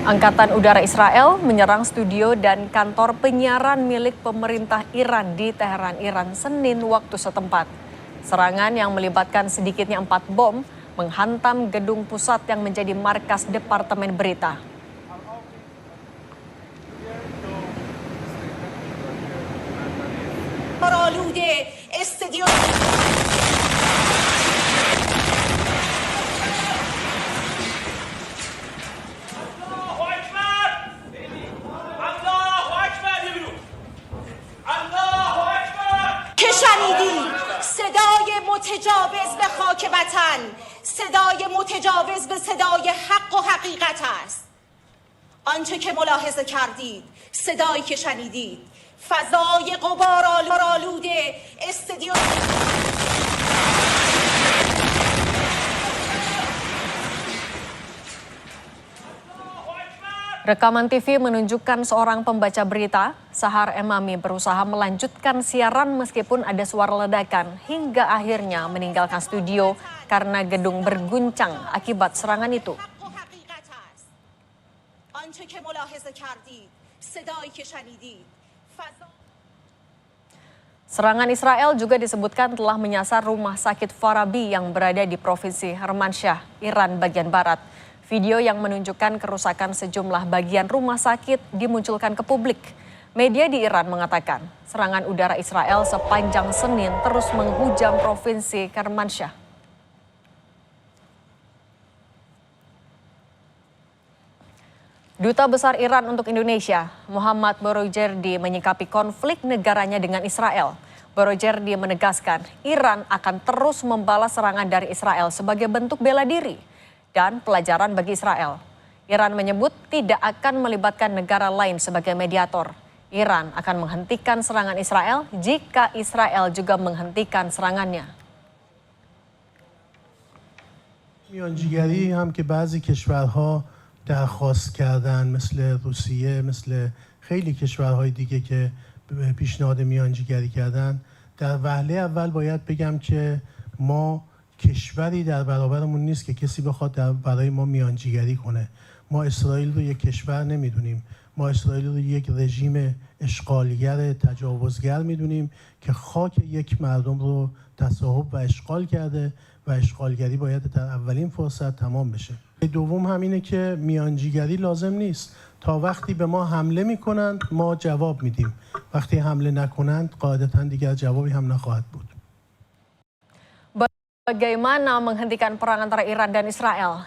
Angkatan Udara Israel menyerang studio dan kantor penyiaran milik pemerintah Iran di Teheran, Iran, Senin waktu setempat. Serangan yang melibatkan sedikitnya 4 bom menghantam gedung pusat yang menjadi markas Departemen Berita. شنیدید صدای متجاوز به خاک وطن، صدای متجاوز به صدای حق و حقیقت است. آنچه که ملاحظه کردید، صدایی که شنیدید، فضای غبارآلود استادیوم. Rekaman TV menunjukkan seorang pembaca berita, Sahar Emami, berusaha melanjutkan siaran meskipun ada suara ledakan hingga akhirnya meninggalkan studio karena gedung berguncang akibat serangan itu. Serangan Israel juga disebutkan telah menyasar rumah sakit Farabi yang berada di Provinsi Kermanshah, Iran bagian barat. Video yang menunjukkan kerusakan sejumlah bagian rumah sakit dimunculkan ke publik. Media di Iran mengatakan serangan udara Israel sepanjang Senin terus menghujam Provinsi Kermanshah. Duta Besar Iran untuk Indonesia, Muhammad Borojerdi, menyikapi konflik negaranya dengan Israel. Borojerdi menegaskan Iran akan terus membalas serangan dari Israel sebagai bentuk bela diri dan pelajaran bagi Israel. Iran menyebut tidak akan melibatkan negara lain sebagai mediator. Iran akan menghentikan serangan Israel jika Israel juga menghentikan serangannya. میانجیگری هم که بعضی کشورها درخواست کردن مثل روسیه، مثل خیلی کشورهای دیگه که پیشنهاد میانجیگری کردن، در وهله اول باید بگم که ما کشوری در برابرمون نیست که کسی بخواد برای ما میانجیگری کنه. ما اسرائیل رو یک کشور نمیدونیم. ما اسرائیل رو یک رژیم اشغالگر تجاوزگر میدونیم که خاک یک مردم رو تصاحب و اشغال کرده و اشغالگری باید در اولین فرصت تمام بشه. دوم همینه که میانجیگری لازم نیست. تا وقتی به ما حمله میکنند ما جواب میدیم. وقتی حمله نکنند قاعدتاً دیگر جوابی هم نخواهد بود. Bagaimana menghentikan perang antara Iran dan Israel?